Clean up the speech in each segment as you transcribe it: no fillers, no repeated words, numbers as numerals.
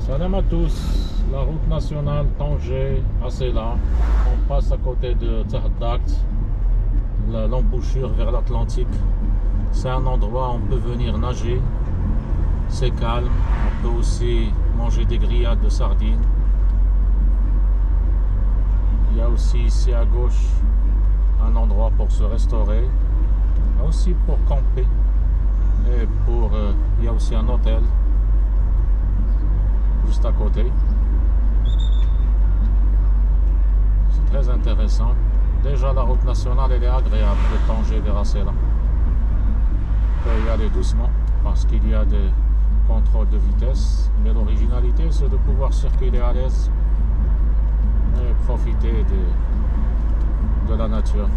Salam à tous, la route nationale Tanger à Ceylan. On passe à côté de Tzahdakt, l'embouchure vers l'Atlantique. C'est un endroit où on peut venir nager, c'est calme. On peut aussi manger des grillades de sardines. Il y a aussi ici à gauche un endroit pour se restaurer, aussi pour camper. Et il y a aussi un hôtel juste à côté. C'est très intéressant. Déjà la route nationale elle est agréable de Tanger vers Ceylan. On peut y aller doucement parce qu'il y a des contrôles de vitesse, mais l'originalité c'est de pouvoir circuler à l'aise et profiter de la nature.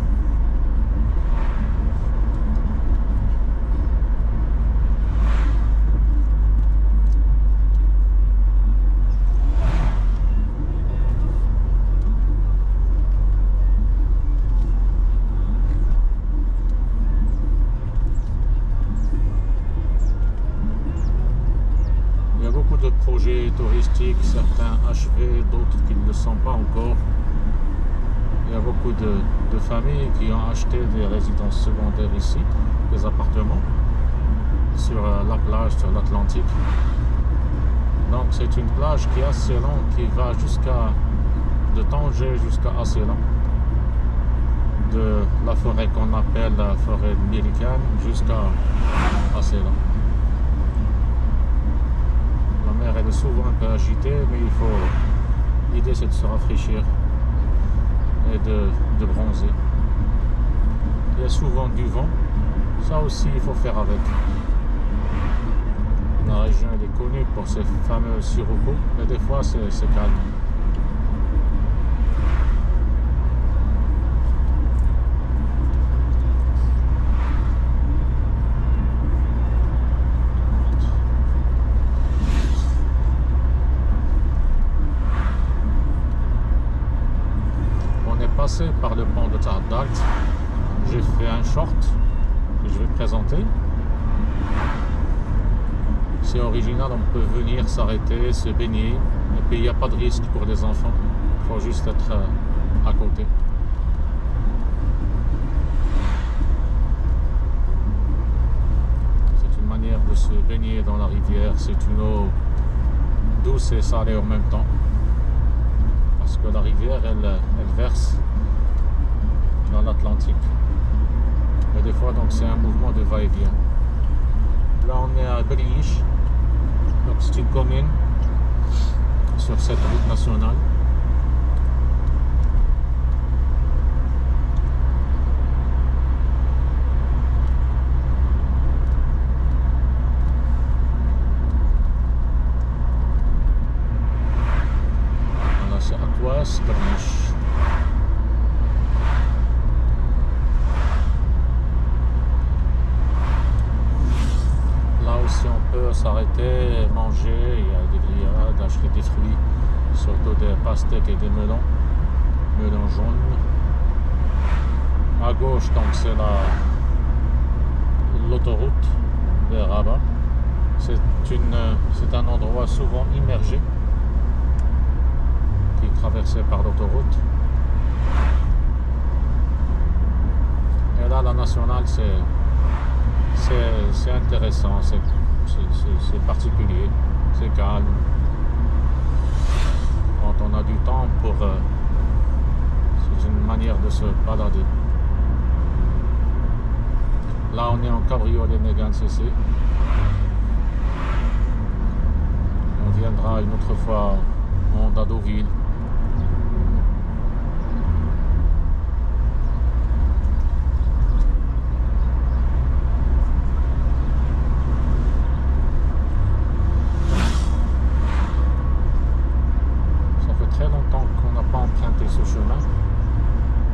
De projets touristiques, certains achevés, d'autres qui ne le sont pas encore. Il y a beaucoup de familles qui ont acheté des résidences secondaires ici, des appartements sur la plage, sur l'Atlantique. Donc c'est une plage qui est assez longue, qui va de Tanger jusqu'à Ceylan, de la forêt qu'on appelle la forêt américaine jusqu'à Ceylan. La mer elle est souvent un peu agitée, mais l'idée c'est de se rafraîchir et de bronzer. Il y a souvent du vent, ça aussi il faut faire avec. La région elle est connue pour ses fameux sirops, mais des fois c'est calme. Passé par le pont de Tzahdakt, j'ai fait un short que je vais présenter. C'est original, on peut venir s'arrêter, se baigner, et puis il n'y a pas de risque pour les enfants, il faut juste être à côté. C'est une manière de se baigner dans la rivière, c'est une eau douce et salée en même temps. Parce que la rivière, elle verse dans l'Atlantique. Et des fois, donc, c'est un mouvement de va-et-vient. Là, on est à Briich. Donc, c'est une commune sur cette route nationale. Briich. Là aussi on peut s'arrêter, manger, il y a des grillades, acheter des fruits, surtout des pastèques et des melons jaunes. À gauche donc c'est l'autoroute vers Rabat. C'est un endroit souvent immergé, traversé par l'autoroute. Et là la nationale c'est intéressant, c'est particulier, c'est calme. Quand on a du temps c'est une manière de se balader. Là on est en cabriolet Mégane CC. On viendra une autre fois en Dadoville. Ce chemin,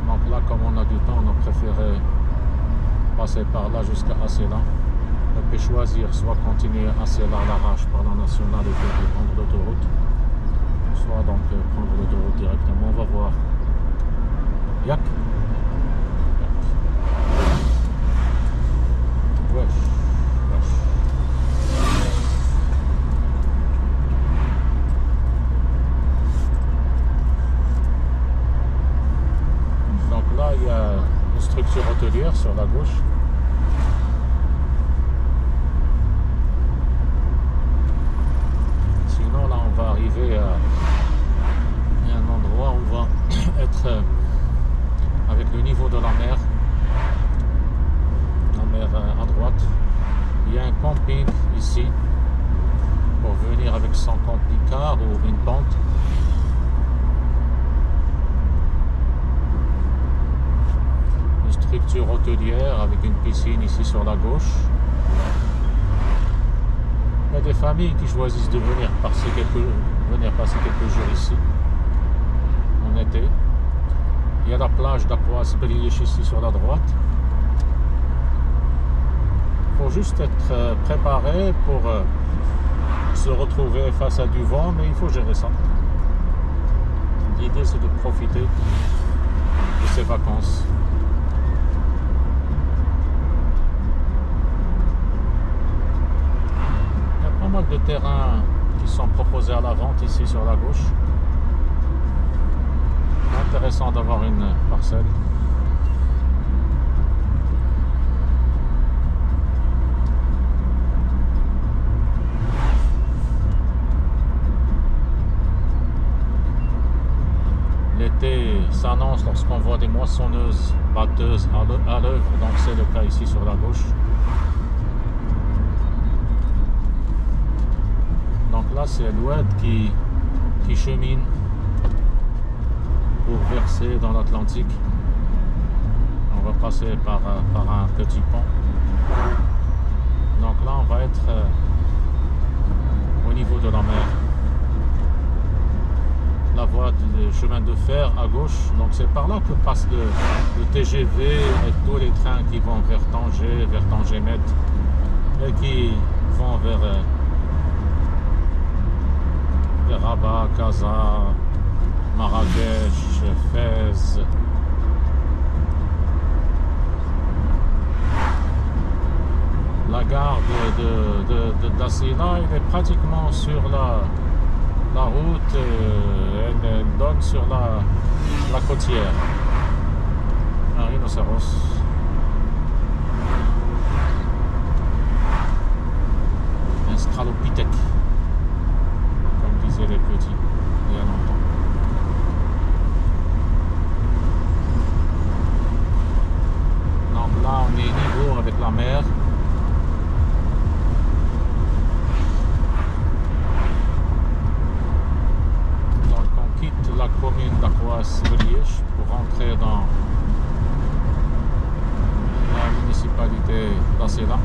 donc là comme on a du temps on a préféré passer par là jusqu'à Ceylan. On peut choisir soit continuer à Ceylan à l'arrache par la nationale et puis prendre l'autoroute, soit donc prendre l'autoroute directement. On va voir. Yak. sur la gauche. Sinon là on va arriver à un endroit où on va être avec le niveau de la mer à droite. Il y a un camping ici pour venir avec son camping-car ou une tente. Une structure hôtelière avec une piscine ici sur la gauche. Il y a des familles qui choisissent de venir passer quelques jours ici en été. Il y a la plage d'Aqouas Beliyesh ici sur la droite. Il faut juste être préparé pour se retrouver face à du vent, mais il faut gérer ça. L'idée c'est de profiter de ces vacances. Il y a pas mal de terrains qui sont proposés à la vente ici sur la gauche. Intéressant d'avoir une parcelle. L'été s'annonce lorsqu'on voit des moissonneuses batteuses à l'œuvre, donc c'est le cas ici sur la gauche. Donc là c'est l'Oued qui chemine pour verser dans l'Atlantique. On va passer par un petit pont. Donc là on va être au niveau de la mer. La voie du chemin de fer à gauche, donc c'est par là que passe le TGV et tous les trains qui vont vers Tanger-Med et qui vont vers Rabat, Casa, Marrakech, Fès. La gare de Dassila, elle est pratiquement sur la route, elle donne sur la côtière. Un rhinocéros. Un scralopithèque, comme disaient les petits il y a longtemps. Donc là on est niveau avec la mer. La commune d'Aqouas Beliyesh pour rentrer dans la municipalité d'Asséla,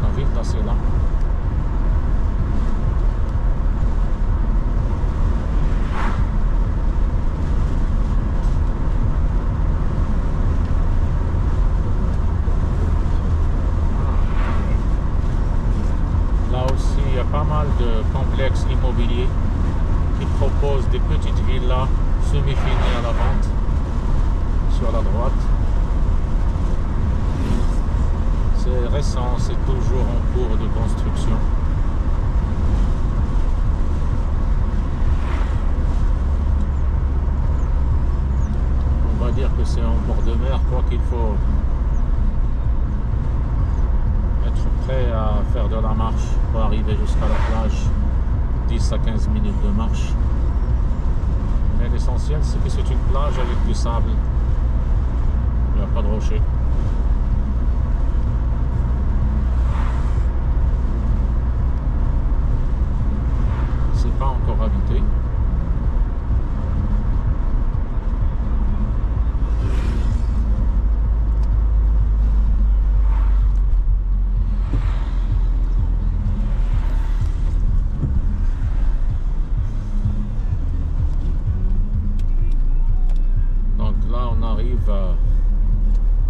la ville d'Asséla. Là aussi il y a pas mal de complexes immobiliers qui propose des petites villas semi-finies à la vente sur la droite. C'est récent, c'est toujours en cours de construction. On va dire que c'est en bord de mer, quoi qu'il faut être prêt à faire de la marche pour arriver jusqu'à la plage. 10 à 15 minutes de marche. Mais l'essentiel c'est que c'est une plage avec du sable. Il n'y a pas de rochers. C'est pas encore habité.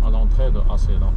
À l'entrée de Asséla.